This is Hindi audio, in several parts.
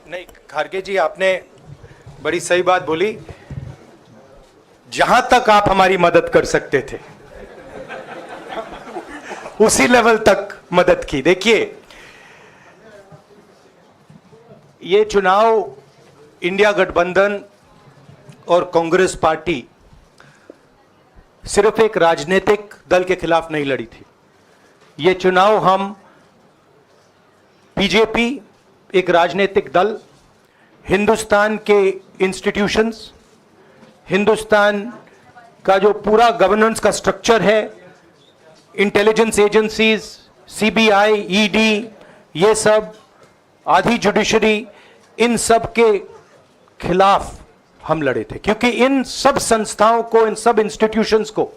नहीं, खारगे जी आपने बड़ी सही बात बोली। जहां तक आप हमारी मदद कर सकते थे उसी लेवल तक मदद की। देखिए, ये चुनाव इंडिया गठबंधन और कांग्रेस पार्टी सिर्फ एक राजनीतिक दल के खिलाफ नहीं लड़ी थी। ये चुनाव हम बीजेपी, एक राजनीतिक दल, हिंदुस्तान के इंस्टीट्यूशंस, हिंदुस्तान का जो पूरा गवर्नेंस का स्ट्रक्चर है, इंटेलिजेंस एजेंसीज, सीबीआई, ईडी, ये सब, आधी जुडिशरी, इन सब के खिलाफ हम लड़े थे। क्योंकि इन सब संस्थाओं को, इन सब इंस्टीट्यूशंस को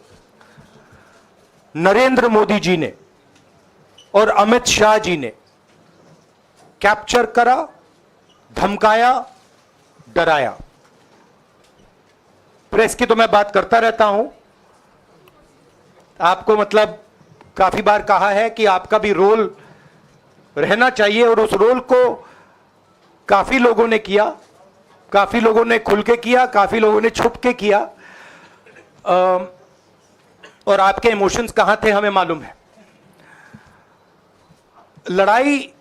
नरेंद्र मोदी जी ने और अमित शाह जी ने कैप्चर करा, धमकाया, डराया। प्रेस की तो मैं बात करता रहता हूं, आपको मतलब काफी बार कहा है कि आपका भी रोल रहना चाहिए, और उस रोल को काफी लोगों ने किया, काफी लोगों ने खुल के किया, काफी लोगों ने छुप के किया। और आपके इमोशंस कहां थे हमें मालूम है। लड़ाई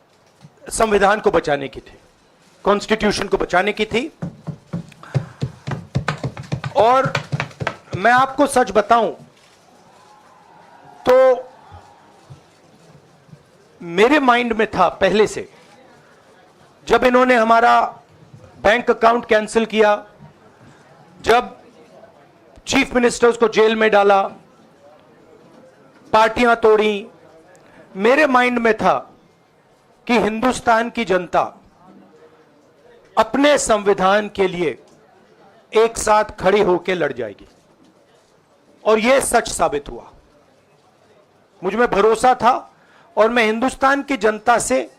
संविधान को बचाने की थी, कॉन्स्टिट्यूशन को बचाने की थी। और मैं आपको सच बताऊं तो मेरे माइंड में था पहले से, जब इन्होंने हमारा बैंक अकाउंट कैंसिल किया, जब चीफ मिनिस्टर्स को जेल में डाला, पार्टियां तोड़ी, मेरे माइंड में था कि हिंदुस्तान की जनता अपने संविधान के लिए एक साथ खड़ी होकर लड़ जाएगी। और यह सच साबित हुआ। मुझ में भरोसा था और मैं हिंदुस्तान की जनता से,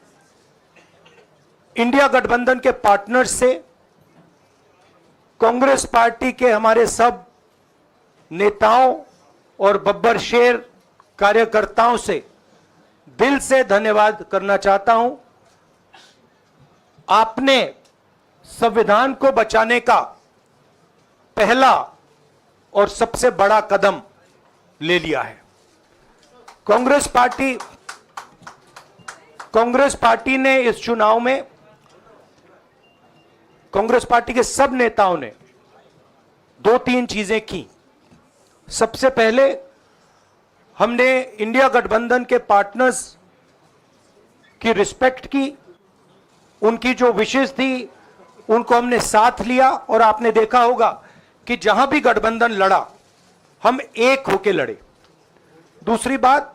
इंडिया गठबंधन के पार्टनर्स से, कांग्रेस पार्टी के हमारे सब नेताओं और बब्बर शेर कार्यकर्ताओं से दिल से धन्यवाद करना चाहता हूं। आपने संविधान को बचाने का पहला और सबसे बड़ा कदम ले लिया है। कांग्रेस पार्टी ने इस चुनाव में, कांग्रेस पार्टी के सब नेताओं ने 2-3 चीजें की। सबसे पहले हमने इंडिया गठबंधन के पार्टनर्स की रिस्पेक्ट की, उनकी जो विशेष थी उनको हमने साथ लिया। और आपने देखा होगा कि जहां भी गठबंधन लड़ा, हम एक होकर लड़े। दूसरी बात,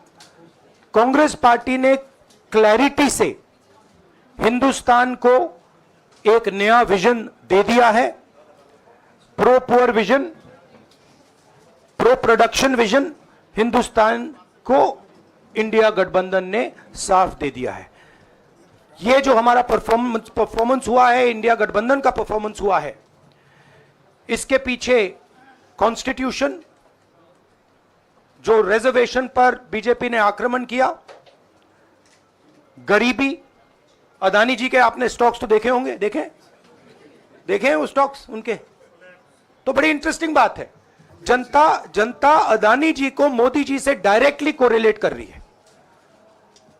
कांग्रेस पार्टी ने क्लैरिटी से हिंदुस्तान को एक नया विजन दे दिया है। Pro poor vision, pro production vision Hindustan को इंडिया गठबंधन ने साफ दे दिया है। यह जो हमारा परफॉर्मेंस हुआ है, इंडिया गठबंधन का परफॉर्मेंस हुआ है, इसके पीछे कॉन्स्टिट्यूशन, जो रिजर्वेशन पर बीजेपी ने आक्रमण किया, गरीबी, अदानी जी के आपने स्टॉक्स तो देखे होंगे, देखे हैं वो स्टॉक्स उनके, तो बड़ी इंटरेस्टिंग बात है। जनता अदानी जी को मोदी जी से डायरेक्टली कोरिलेट कर रही है।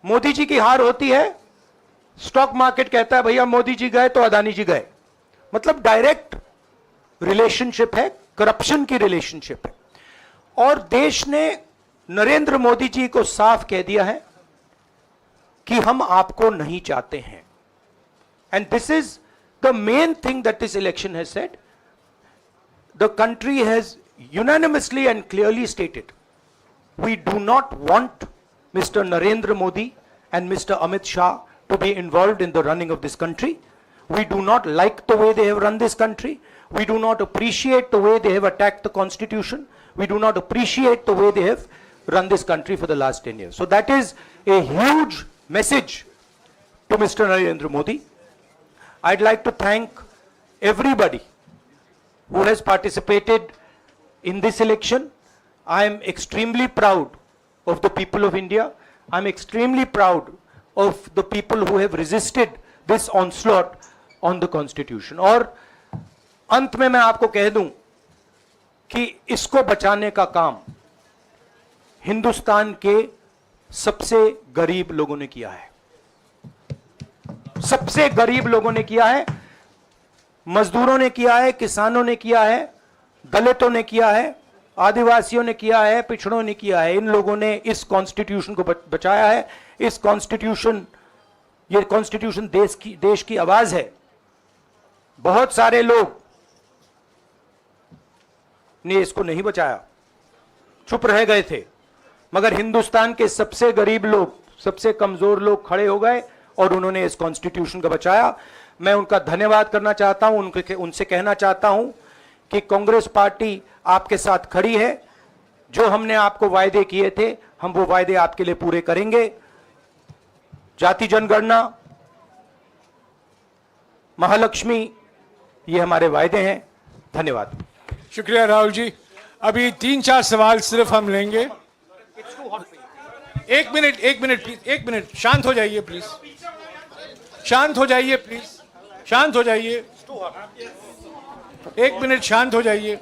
मोदी जी की हार होती है, स्टॉक मार्केट कहता है भैया मोदी जी गए तो अदानी जी गए। मतलब डायरेक्ट रिलेशनशिप है, करप्शन की रिलेशनशिप है। और देश ने नरेंद्र मोदी जी को साफ कह दिया है कि हम आपको नहीं चाहते हैं। And this is the main thing that this election has said. The country has unanimously and clearly stated, we do not want Mr. Narendra Modi and Mr. Amit Shah to be involved in the running of this country. We do not like the way they have run this country. We do not appreciate the way they have attacked the constitution. We do not appreciate the way they have run this country for the last 10 years. So that is a huge message to Mr. Narendra Modi. I'd like to thank everybody who has participated in this election. I am extremely proud of the people of India. I'm extremely proud of the people who have resisted this onslaught on the constitution. और अंत में मैं आपको कह दूं कि इसको बचाने का काम हिंदुस्तान के सबसे गरीब लोगों ने किया है, सबसे गरीब लोगों ने किया है, मजदूरों ने किया है, किसानों ने किया है, दलितों ने किया है, आदिवासियों ने किया है, पिछड़ों ने किया है। इन लोगों ने इस कॉन्स्टिट्यूशन को बचाया है। इस कॉन्स्टिट्यूशन, ये कॉन्स्टिट्यूशन देश की आवाज है। बहुत सारे लोग ने इसको नहीं बचाया, चुप रह गए थे, मगर हिंदुस्तान के सबसे गरीब लोग, सबसे कमजोर लोग खड़े हो गए और उन्होंने इस कॉन्स्टिट्यूशन को बचाया। मैं उनका धन्यवाद करना चाहता हूं, उनसे कहना चाहता हूं कि कांग्रेस पार्टी आपके साथ खड़ी है। जो हमने आपको वायदे किए थे, हम वो वायदे आपके लिए पूरे करेंगे। जाति जनगणना, महालक्ष्मी, ये हमारे वायदे हैं। धन्यवाद। शुक्रिया राहुल जी। अभी 3-4 सवाल सिर्फ हम लेंगे। एक मिनट प्लीज, एक मिनट, शांत हो जाइए प्लीज, शांत हो जाइए प्लीज, शांत हो जाइए, 1 मिनट शांत हो जाइए।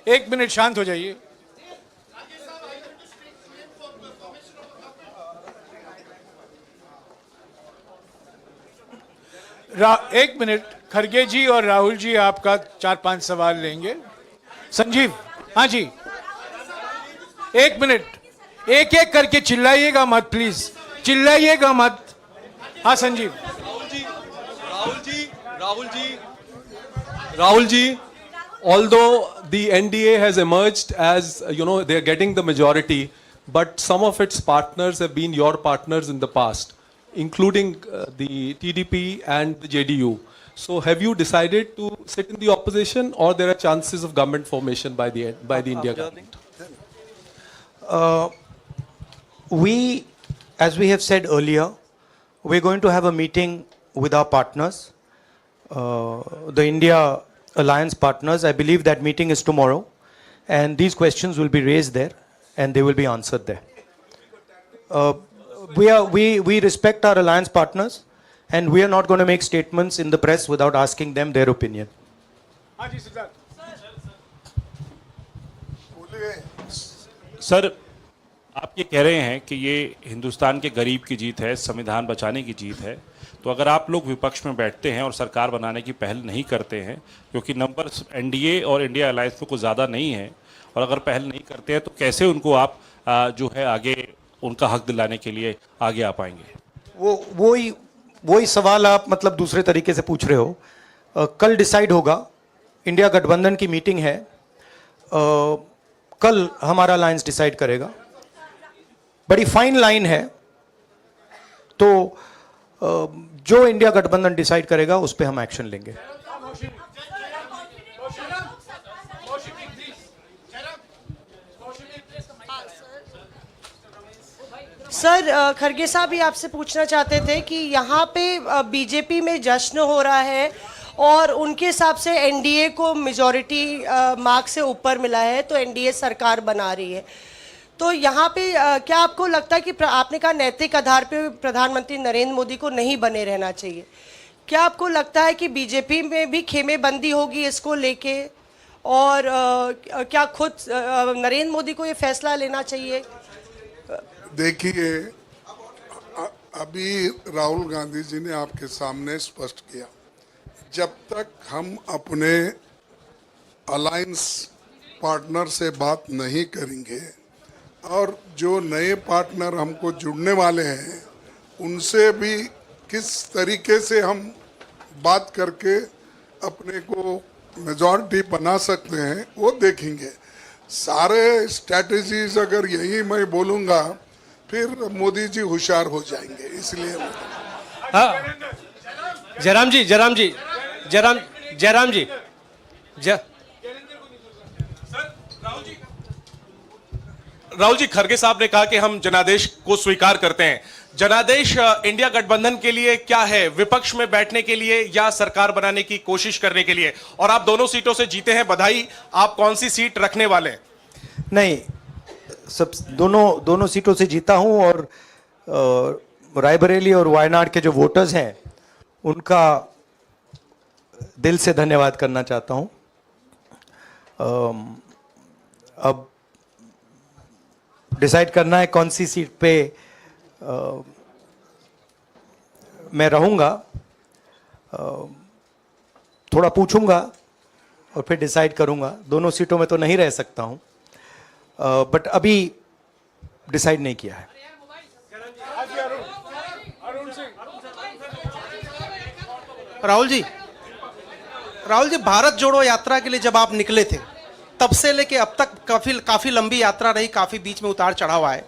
एक मिनट शांत हो जाइए। एक मिनट, खरगे जी और राहुल जी आपका 4-5 सवाल लेंगे। संजीव, हाँ जी, 1 मिनट, एक एक करके चिल्लाइएगा मत प्लीज, चिल्लाइएगा मत। हाँ Sanjeev. Rahul ji, although the NDA has emerged as, they are getting the majority, but some of its partners have been your partners in the past, including the TDP and the JDU. So have you decided to sit in the opposition, or there are chances of government formation by the India government? As we have said earlier, we're going to have a meeting with our partners, the India Alliance partners. I believe that meeting is tomorrow, and these questions will be raised there and they will be answered there. We respect our alliance partners, and we are not going to make statements in the press without asking them their opinion. Sir, आप ये कह रहे हैं कि ये हिंदुस्तान के गरीब की जीत है, संविधान बचाने की जीत है, तो अगर आप लोग विपक्ष में बैठते हैं और सरकार बनाने की पहल नहीं करते हैं, क्योंकि नंबर्स एनडीए और इंडिया अलायंस में कुछ ज़्यादा नहीं है, और अगर पहल नहीं करते हैं तो कैसे उनको आप जो है आगे उनका हक दिलाने के लिए आगे आ पाएंगे? वही सवाल आप मतलब दूसरे तरीके से पूछ रहे हो। कल डिसाइड होगा, इंडिया गठबंधन की मीटिंग है, कल हमारा अलायंस डिसाइड करेगा। बड़ी फाइन लाइन है, तो जो इंडिया गठबंधन डिसाइड करेगा उस पे हम एक्शन लेंगे। सर, खरगे साहब भी आपसे पूछना चाहते थे कि यहाँ पे बीजेपी में जश्न हो रहा है और उनके हिसाब से एनडीए को मेजॉरिटी मार्क से ऊपर मिला है, तो एनडीए सरकार बना रही है। तो यहाँ पे क्या आपको लगता है कि आपने कहा नैतिक आधार पे प्रधानमंत्री नरेंद्र मोदी को नहीं बने रहना चाहिए, क्या आपको लगता है कि बीजेपी में भी खेमेबंदी होगी इसको लेके, और क्या खुद नरेंद्र मोदी को ये फैसला लेना चाहिए? देखिए, अभी राहुल गांधी जी ने आपके सामने स्पष्ट किया, जब तक हम अपने अलायंस पार्टनर से बात नहीं करेंगे और जो नए पार्टनर हमको जुड़ने वाले हैं उनसे भी किस तरीके से हम बात करके अपने को मेजॉरिटी बना सकते हैं वो देखेंगे। सारे स्ट्रैटेजीज अगर यही मैं बोलूँगा फिर मोदी जी होशियार हो जाएंगे, इसलिए। हाँ, जयराम जी, राहुल जी, खरगे साहब ने कहा कि हम जनादेश को स्वीकार करते हैं। जनादेश इंडिया गठबंधन के लिए क्या है? विपक्ष में बैठने के लिए या सरकार बनाने की कोशिश करने के लिए? और आप दोनों सीटों से जीते हैं, बधाई। आप कौन सी सीट रखने वाले हैं? नहीं, सब दोनों सीटों से जीता हूं और रायबरेली और वायनाड के जो वोटर्स हैं उनका दिल से धन्यवाद करना चाहता हूं। अब डिसाइड करना है कौन सी सीट पे मैं रहूंगा। थोड़ा पूछूंगा और फिर डिसाइड करूंगा। दोनों सीटों में तो नहीं रह सकता हूं, बट अभी डिसाइड नहीं किया है। राहुल जी, भारत जोड़ो यात्रा के लिए जब आप निकले थे तब से लेके अब तक काफी लंबी यात्रा रही, काफी बीच में उतार चढ़ाव आए।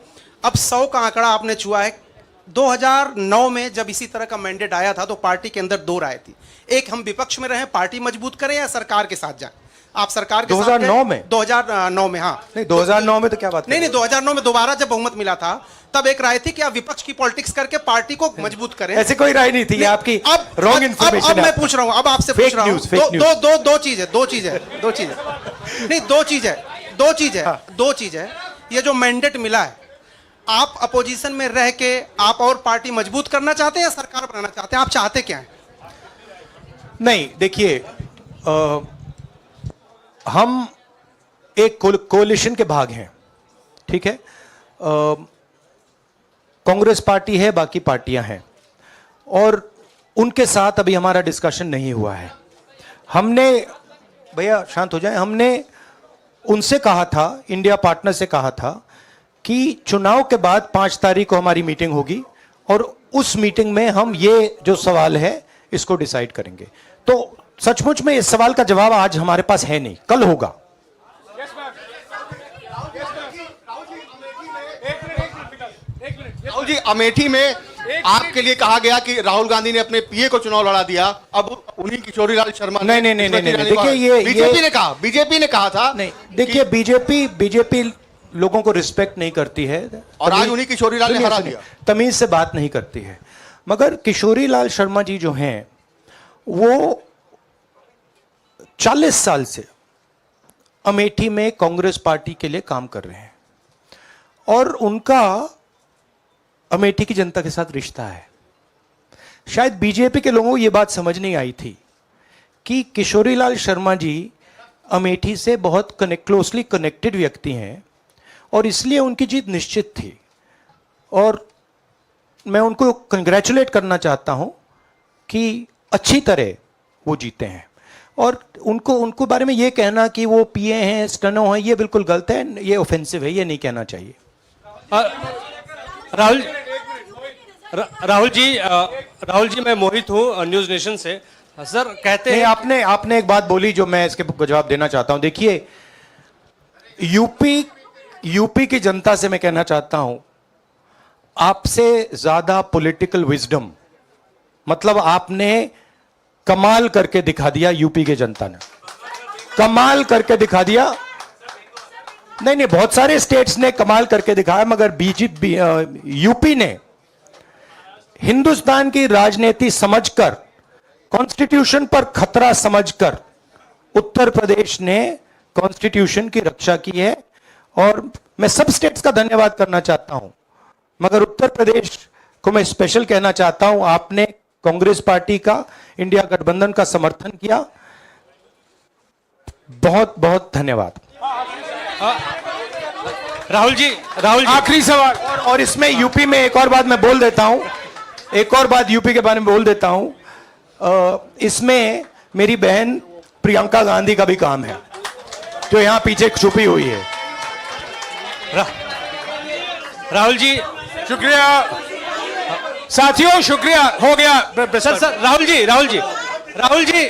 अब 100 का आंकड़ा आपने छुआ है। 2009 में जब इसी तरह का मैंडेट आया था तो पार्टी के अंदर 2 राय थी, एक हम विपक्ष में रहें, पार्टी मजबूत करें, या सरकार के साथ जाएं। आप सरकार के 2009 में 2009 में हाँ नहीं, 2009 में तो क्या बात नहीं 2009 में दोबारा जब बहुमत मिला था तब एक राय थी कि आप विपक्ष की पॉलिटिक्स करके पार्टी को मजबूत करें। ऐसी कोई राय नहीं थी। ये आपकी रॉन्ग इंफॉर्मेशन है। अब मैं पूछ रहा हूं, अब आपसे पूछ रहा हूं, दो चीज है। ये जो मैंडेट मिला है, आप अपोजिशन में रह के आप और पार्टी मजबूत करना चाहते हैं या सरकार बनाना चाहते हैं? आप चाहते क्या हैं? नहीं, देखिए, हम एक कोalition के भाग हैं, ठीक है। कांग्रेस पार्टी है, बाकी पार्टियां हैं, और उनके साथ अभी हमारा डिस्कशन नहीं हुआ है। हमने, भैया शांत हो जाए, हमने उनसे कहा था, इंडिया पार्टनर से कहा था कि चुनाव के बाद 5 तारीख को हमारी मीटिंग होगी और उस मीटिंग में हम ये जो सवाल है इसको डिसाइड करेंगे। तो सचमुच में इस सवाल का जवाब आज हमारे पास है नहीं, कल होगा। राहुल जी, अमेठी में आपके लिए कहा गया कि राहुल गांधी ने अपने पीए को चुनाव लड़ा दिया, अब उन्हीं किशोरीलाल शर्मा नहीं, देखिए, ये बीजेपी ने कहा था। नहीं, देखिए, बीजेपी लोगों को रिस्पेक्ट नहीं करती है और आज उन्हीं किशोरीलाल ने हरा दिया। तमीज से बात नहीं करती है। मगर किशोरीलाल शर्मा जी जो हैं वो 40 साल से अमेठी में कांग्रेस पार्टी के लिए काम कर रहे हैं और उनका अमेठी की जनता के साथ रिश्ता है। शायद बीजेपी के लोगों को यह बात समझ नहीं आई थी कि किशोरीलाल शर्मा जी अमेठी से बहुत क्लोजली कनेक्टेड व्यक्ति हैं और इसलिए उनकी जीत निश्चित थी। और मैं उनको कंग्रेचुलेट करना चाहता हूं कि अच्छी तरह वो जीते हैं। और उनको बारे में ये कहना कि वो पीए हैं, स्टनो हैं, ये बिल्कुल गलत है, ये ऑफेंसिव है, ये नहीं कहना चाहिए। राहुल जी, मैं मोहित हूँ न्यूज नेशन से। सर कहते हैं, आपने एक बात बोली जो मैं इसके जवाब देना चाहता हूं। देखिए, यूपी की जनता से मैं कहना चाहता हूं, आपसे ज्यादा पॉलिटिकल विजडम, मतलब आपने कमाल करके दिखा दिया। यूपी की जनता ने कमाल करके दिखा दिया। नहीं, बहुत सारे स्टेट्स ने कमाल करके दिखाया, मगर यूपी ने हिंदुस्तान की राजनीति समझकर, कॉन्स्टिट्यूशन पर खतरा समझकर उत्तर प्रदेश ने कॉन्स्टिट्यूशन की रक्षा की है। और मैं सब स्टेट्स का धन्यवाद करना चाहता हूं, मगर उत्तर प्रदेश को मैं स्पेशल कहना चाहता हूं। आपने कांग्रेस पार्टी का, इंडिया गठबंधन का समर्थन किया। बहुत बहुत धन्यवाद। राहुल जी, आखिरी सवाल, और इसमें यूपी में एक और बात मैं बोल देता हूं, एक और बात यूपी के बारे में बोल देता हूं। इसमें मेरी बहन प्रियंका गांधी का भी काम है, जो यहां पीछे छुपी हुई है। राहुल जी, शुक्रिया साथियों, शुक्रिया। हो गया सर, राहुल जी,